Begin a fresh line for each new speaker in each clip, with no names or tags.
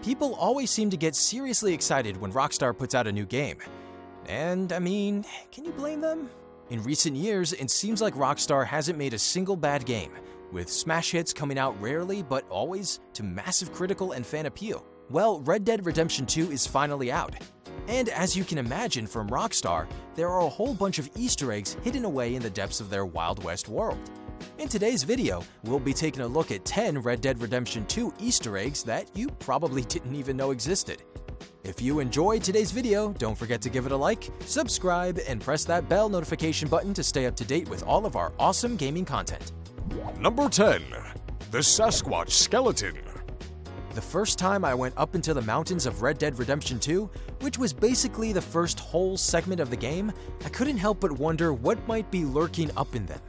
People always seem to get seriously excited when Rockstar puts out a new game. And I mean, can you blame them? In recent years, it seems like Rockstar hasn't made a single bad game, with smash hits coming out rarely but always to massive critical and fan appeal. Well, Red Dead Redemption 2 is finally out. And as you can imagine from Rockstar, there are a whole bunch of Easter eggs hidden away in the depths of their Wild West world. In today's video, we'll be taking a look at 10 Red Dead Redemption 2 Easter eggs that you probably didn't even know existed. If you enjoyed today's video, don't forget to give it a like, subscribe, and press that bell notification button to stay up to date with all of our awesome gaming content.
Number 10. The Sasquatch Skeleton.
The first time I went up into the mountains of Red Dead Redemption 2, which was basically the first whole segment of the game, I couldn't help but wonder what might be lurking up in them.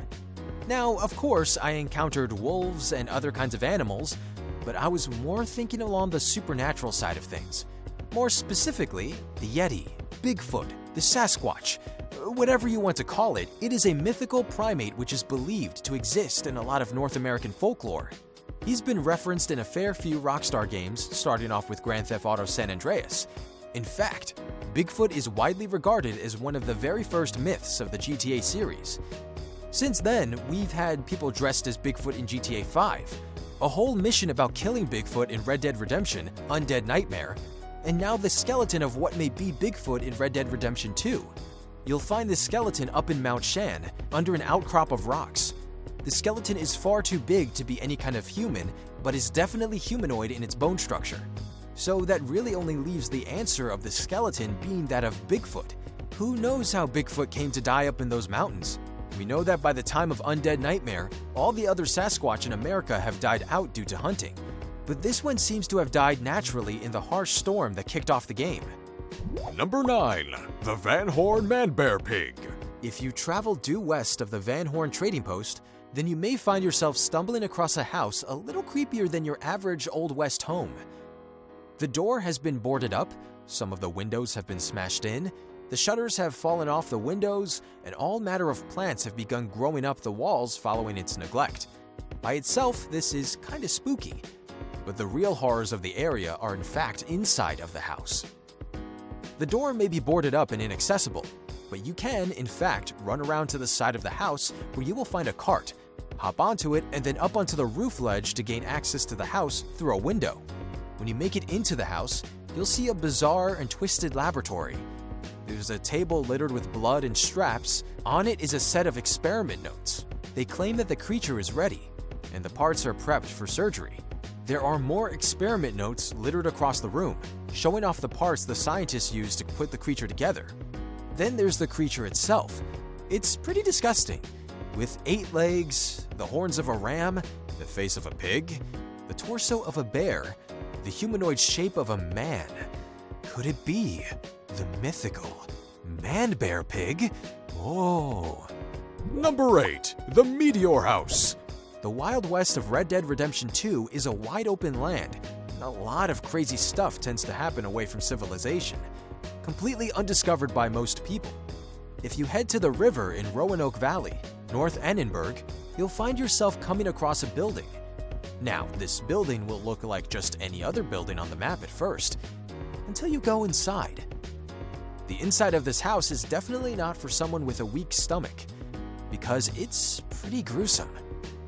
Now, of course, I encountered wolves and other kinds of animals, but I was more thinking along the supernatural side of things. More specifically, the Yeti, Bigfoot, the Sasquatch, whatever you want to call it, it is a mythical primate which is believed to exist in a lot of North American folklore. He's been referenced in a fair few Rockstar games, starting off with Grand Theft Auto San Andreas. In fact, Bigfoot is widely regarded as one of the very first myths of the GTA series. Since then, we've had people dressed as Bigfoot in GTA 5, a whole mission about killing Bigfoot in Red Dead Redemption, Undead Nightmare, and now the skeleton of what may be Bigfoot in Red Dead Redemption 2. You'll find the skeleton up in Mount Shan, under an outcrop of rocks. The skeleton is far too big to be any kind of human, but is definitely humanoid in its bone structure. So that really only leaves the answer of the skeleton being that of Bigfoot. Who knows how Bigfoot came to die up in those mountains? We know that by the time of Undead Nightmare, all the other Sasquatch in America have died out due to hunting. But this one seems to have died naturally in the harsh storm that kicked off the game.
Number 9. The Horn Manbearpig.
If you travel due west of the Van Horn trading post, then you may find yourself stumbling across a house a little creepier than your average Old West home. The door has been boarded up, some of the windows have been smashed in, the shutters have fallen off the windows, and all manner of plants have begun growing up the walls following its neglect. By itself, this is kinda spooky, but the real horrors of the area are in fact inside of the house. The door may be boarded up and inaccessible, but you can, in fact, run around to the side of the house where you will find a cart, hop onto it, and then up onto the roof ledge to gain access to the house through a window. When you make it into the house, you'll see a bizarre and twisted laboratory. There's a table littered with blood and straps. On it is a set of experiment notes. They claim that the creature is ready, and the parts are prepped for surgery. There are more experiment notes littered across the room, showing off the parts the scientists used to put the creature together. Then there's the creature itself. It's pretty disgusting, with 8 legs, the horns of a ram, the face of a pig, the torso of a bear, the humanoid shape of a man. Could it be the mythical Manbearpig? Oh.
Number 8. The Meteor House.
The Wild West of Red Dead Redemption 2 is a wide open land, and a lot of crazy stuff tends to happen away from civilization, completely undiscovered by most people. If you head to the river in Roanoke Valley, North Annenberg, you'll find yourself coming across a building. Now, this building will look like just any other building on the map at first, until you go inside. The inside of this house is definitely not for someone with a weak stomach, because it's pretty gruesome.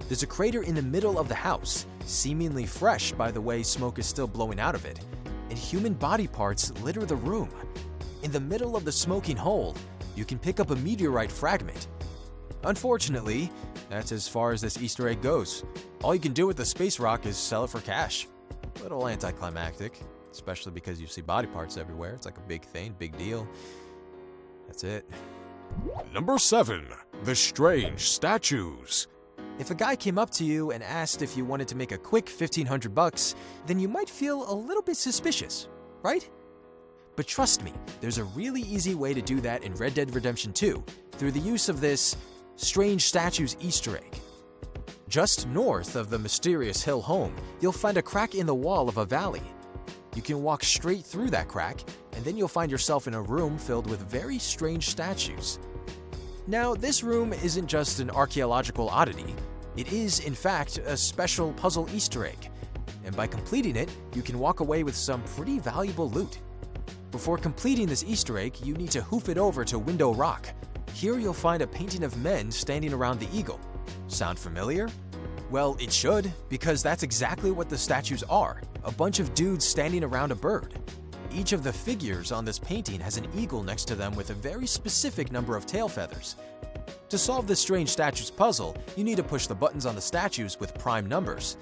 There's a crater in the middle of the house, seemingly fresh by the way smoke is still blowing out of it, and human body parts litter the room. In the middle of the smoking hole, you can pick up a meteorite fragment. Unfortunately, that's as far as this Easter egg goes. All you can do with the space rock is sell it for cash. A little anticlimactic, especially because you see body parts everywhere. It's like a big thing, big deal. That's it.
Number 7. The Strange Statues.
If a guy came up to you and asked if you wanted to make a quick $1,500, then you might feel a little bit suspicious, right? But trust me, there's a really easy way to do that in Red Dead Redemption 2 through the use of this Strange Statues Easter egg. Just north of the mysterious hill home, you'll find a crack in the wall of a valley. You can walk straight through that crack, and then you'll find yourself in a room filled with very strange statues. Now, this room isn't just an archaeological oddity. It is, in fact, a special puzzle Easter egg. and by completing it, you can walk away with some pretty valuable loot. Before completing this Easter egg, you need to hoof it over to Window Rock. Here you'll find a painting of men standing around the eagle. Sound familiar? Well, it should, because that's exactly what the statues are, a bunch of dudes standing around a bird. Each of the figures on this painting has an eagle next to them with a very specific number of tail feathers. To solve this strange statues puzzle, you need to push the buttons on the statues with prime numbers,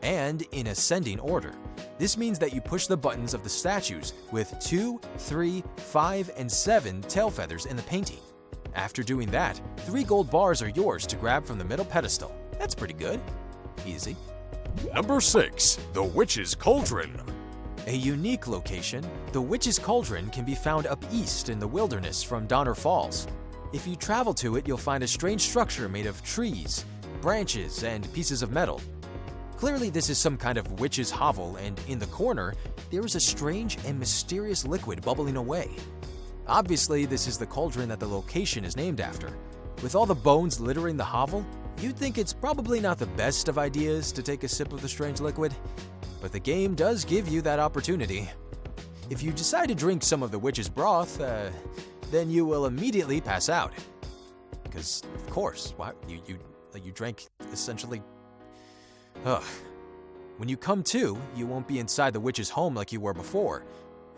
and in ascending order. This means that you push the buttons of the statues with 2, 3, 5, and 7 tail feathers in the painting. After doing that, 3 gold bars are yours to grab from the middle pedestal. That's pretty good. Easy.
Number 6. The Witches Cauldron.
A unique location, the Witches Cauldron can be found up east in the wilderness from Donner Falls. If you travel to it, you'll find a strange structure made of trees, branches, and pieces of metal. Clearly, this is some kind of witch's hovel, and in the corner, there is a strange and mysterious liquid bubbling away. Obviously, this is the cauldron that the location is named after. With all the bones littering the hovel, you'd think it's probably not the best of ideas to take a sip of the strange liquid, but the game does give you that opportunity. If you decide to drink some of the witch's broth, then you will immediately pass out. Because, of course, you drank essentially... Ugh. When you come to, you won't be inside the witch's home like you were before.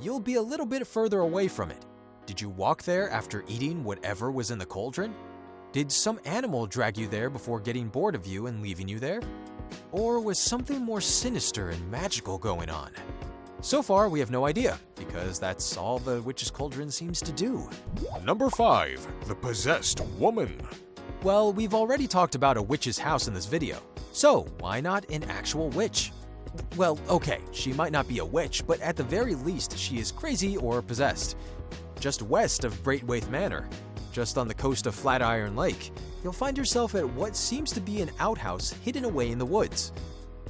You'll be a little bit further away from it. Did you walk there after eating whatever was in the cauldron? Did some animal drag you there before getting bored of you and leaving you there? Or was something more sinister and magical going on? So far, we have no idea, because that's all the Witch's Cauldron seems to do.
Number 5. The Possessed Woman.
Well, we've already talked about a witch's house in this video, so why not an actual witch? Well, okay, she might not be a witch, but at the very least, she is crazy or possessed. Just west of Braithwaite Manor, just on the coast of Flatiron Lake, you'll find yourself at what seems to be an outhouse hidden away in the woods.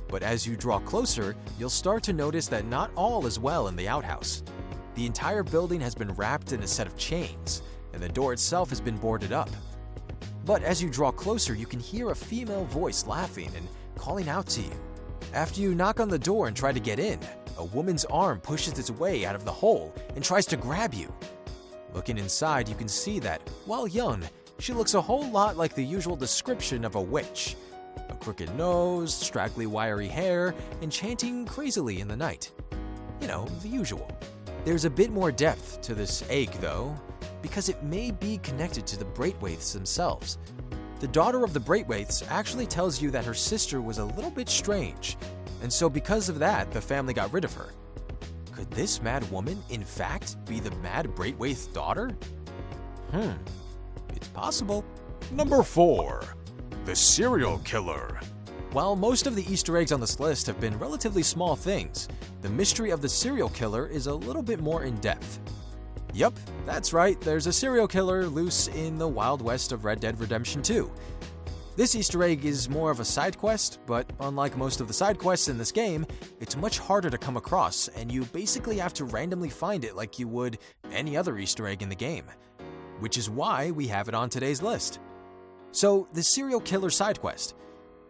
But as you draw closer, you'll start to notice that not all is well in the outhouse. The entire building has been wrapped in a set of chains, and the door itself has been boarded up. But as you draw closer, you can hear a female voice laughing and calling out to you. After you knock on the door and try to get in, a woman's arm pushes its way out of the hole and tries to grab you. Looking inside, you can see that, while young, she looks a whole lot like the usual description of a witch. A crooked nose, straggly wiry hair, and chanting crazily in the night. You know, the usual. There's a bit more depth to this egg, though, because it may be connected to the Braithwaites themselves. The daughter of the Braithwaites actually tells you that her sister was a little bit strange, and so because of that, the family got rid of her. Could this mad woman, in fact, be the mad Braithwaite's daughter? It's possible.
Number 4. The Serial Killer.
While most of the Easter eggs on this list have been relatively small things, the mystery of the serial killer is a little bit more in-depth. Yup, that's right, there's a serial killer loose in the Wild West of Red Dead Redemption 2. This Easter egg is more of a side quest, but unlike most of the side quests in this game, it's much harder to come across, and you basically have to randomly find it like you would any other Easter egg in the game. Which is why we have it on today's list. So, the serial killer side quest.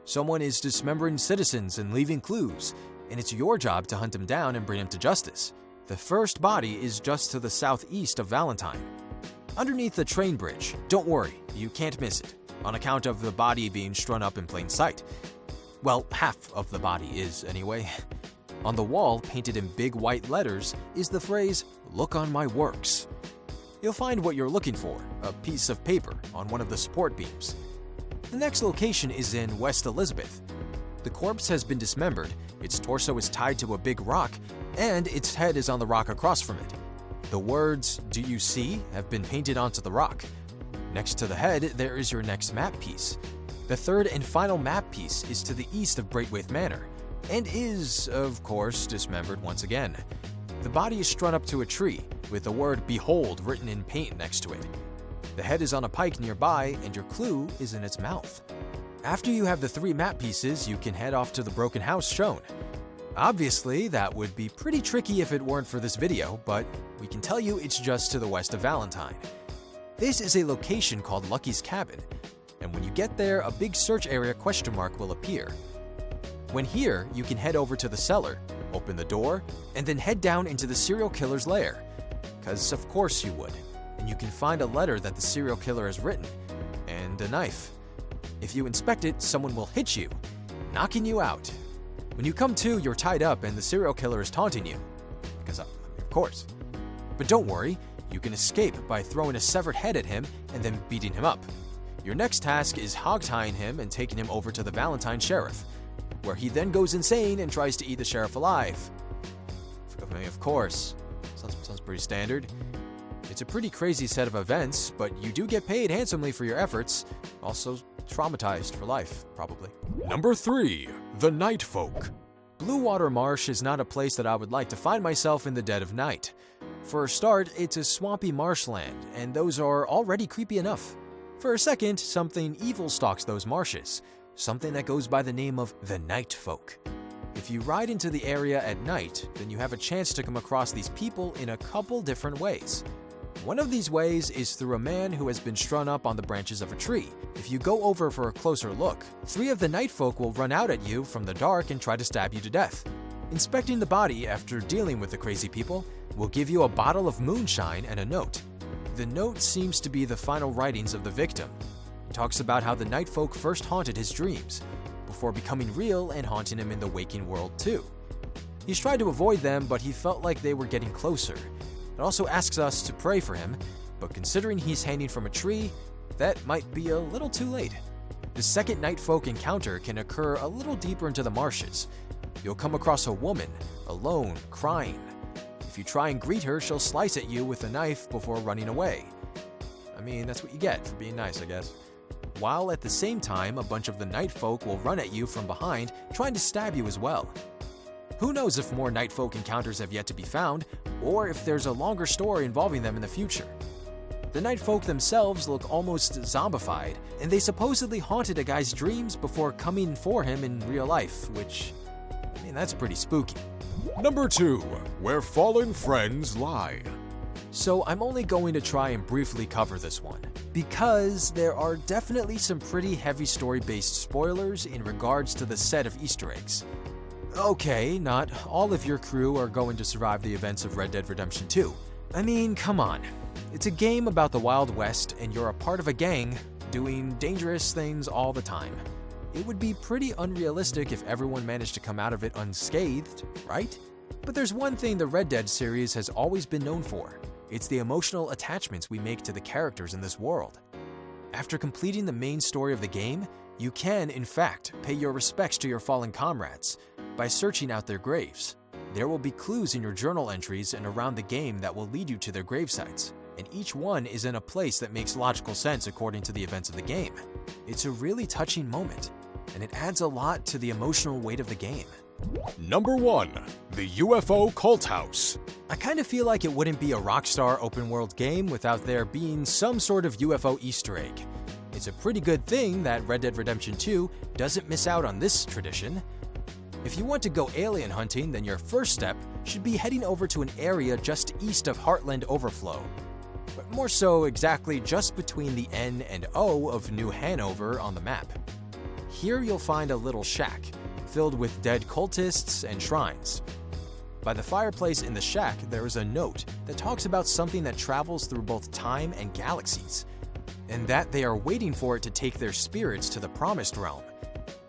Someone is dismembering citizens and leaving clues, and it's your job to hunt him down and bring him to justice. The first body is just to the southeast of Valentine. Underneath the train bridge, don't worry, you can't miss it, on account of the body being strung up in plain sight. Well, half of the body is, anyway. On the wall, painted in big white letters, is the phrase, "Look on my works." You'll find what you're looking for, a piece of paper on one of the support beams. The next location is in West Elizabeth. The corpse has been dismembered, its torso is tied to a big rock, and its head is on the rock across from it. The words, "Do you see?" have been painted onto the rock. Next to the head, there is your next map piece. The third and final map piece is to the east of Braithwaite Manor, and is, of course, dismembered once again. The body is strung up to a tree, with the word "Behold" written in paint next to it. The head is on a pike nearby, and your clue is in its mouth. After you have the 3 map pieces, you can head off to the broken house shown. Obviously, that would be pretty tricky if it weren't for this video, but we can tell you it's just to the west of Valentine. This is a location called Lucky's Cabin, and when you get there, a big search area question mark will appear. When here, you can head over to the cellar, open the door, and then head down into the serial killer's lair. Because of course you would. And you can find a letter that the serial killer has written, and a knife. If you inspect it, someone will hit you, knocking you out. When you come to, you're tied up and the serial killer is taunting you. Because of course. But don't worry, you can escape by throwing a severed head at him and then beating him up. Your next task is hog-tying him and taking him over to the Valentine Sheriff, where he then goes insane and tries to eat the sheriff alive. I mean, of course. Sounds pretty standard. It's a pretty crazy set of events, but you do get paid handsomely for your efforts. Also traumatized for life, probably.
Number 3. The Nightfolk.
Blue Water Marsh is not a place that I would like to find myself in the dead of night. For a start, it's a swampy marshland, and those are already creepy enough. For a second, something evil stalks those marshes, something that goes by the name of the Nightfolk. If you ride into the area at night, then you have a chance to come across these people in a couple different ways. One of these ways is through a man who has been strung up on the branches of a tree. If you go over for a closer look, 3 of the Nightfolk will run out at you from the dark and try to stab you to death. Inspecting the body after dealing with the crazy people will give you a bottle of moonshine and a note. The note seems to be the final writings of the victim. It talks about how the Nightfolk first haunted his dreams, before becoming real and haunting him in the waking world too. He's tried to avoid them, but he felt like they were getting closer. It also asks us to pray for him, but considering he's hanging from a tree, that might be a little too late. The second Nightfolk encounter can occur a little deeper into the marshes. You'll come across a woman, alone, crying. If you try and greet her, she'll slice at you with a knife before running away. I mean, that's what you get for being nice, I guess. While at the same time, a bunch of the Nightfolk will run at you from behind, trying to stab you as well. Who knows if more Nightfolk encounters have yet to be found, or if there's a longer story involving them in the future. The Nightfolk themselves look almost zombified, and they supposedly haunted a guy's dreams before coming for him in real life, which, I mean, that's pretty spooky.
Number 2. Where Fallen Friends Lie.
So I'm only going to try and briefly cover this one, because there are definitely some pretty heavy story-based spoilers in regards to the set of Easter eggs. Okay, not all of your crew are going to survive the events of Red Dead Redemption 2. I mean, come on. It's a game about the Wild West, and you're a part of a gang doing dangerous things all the time. It would be pretty unrealistic if everyone managed to come out of it unscathed, right? But there's one thing the Red Dead series has always been known for. It's the emotional attachments we make to the characters in this world. After completing the main story of the game, you can, in fact, pay your respects to your fallen comrades by searching out their graves. There will be clues in your journal entries and around the game that will lead you to their gravesites, and each one is in a place that makes logical sense according to the events of the game. It's a really touching moment, and it adds a lot to the emotional weight of the game.
Number 1. The UFO Cult House.
I kind of feel like it wouldn't be a Rockstar open-world game without there being some sort of UFO Easter egg. It's a pretty good thing that Red Dead Redemption 2 doesn't miss out on this tradition. If you want to go alien hunting, then your first step should be heading over to an area just east of Heartland Overflow, but more so exactly just between the N and O of New Hanover on the map. Here you'll find a little shack filled with dead cultists and shrines. By the fireplace in the shack, there is a note that talks about something that travels through both time and galaxies, and that they are waiting for it to take their spirits to the Promised Realm,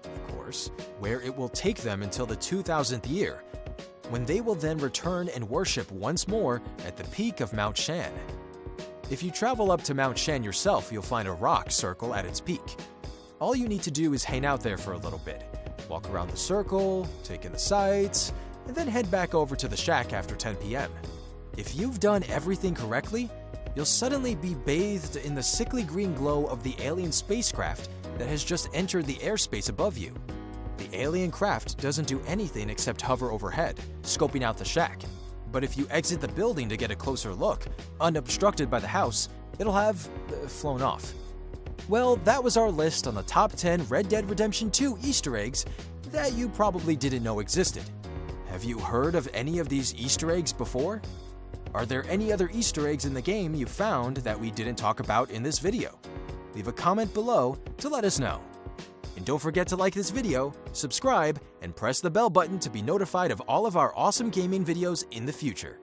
of course, where it will take them until the 2000th year, when they will then return and worship once more at the peak of Mount Shan. If you travel up to Mount Shan yourself, you'll find a rock circle at its peak. All you need to do is hang out there for a little bit, walk around the circle, take in the sights, and then head back over to the shack after 10 p.m. If you've done everything correctly, you'll suddenly be bathed in the sickly green glow of the alien spacecraft that has just entered the airspace above you. The alien craft doesn't do anything except hover overhead, scoping out the shack. But if you exit the building to get a closer look, unobstructed by the house, it'll have flown off. Well, that was our list on the top 10 Red Dead Redemption 2 Easter eggs that you probably didn't know existed. Have you heard of any of these Easter eggs before? Are there any other Easter eggs in the game you found that we didn't talk about in this video? Leave a comment below to let us know. And don't forget to like this video, subscribe, and press the bell button to be notified of all of our awesome gaming videos in the future.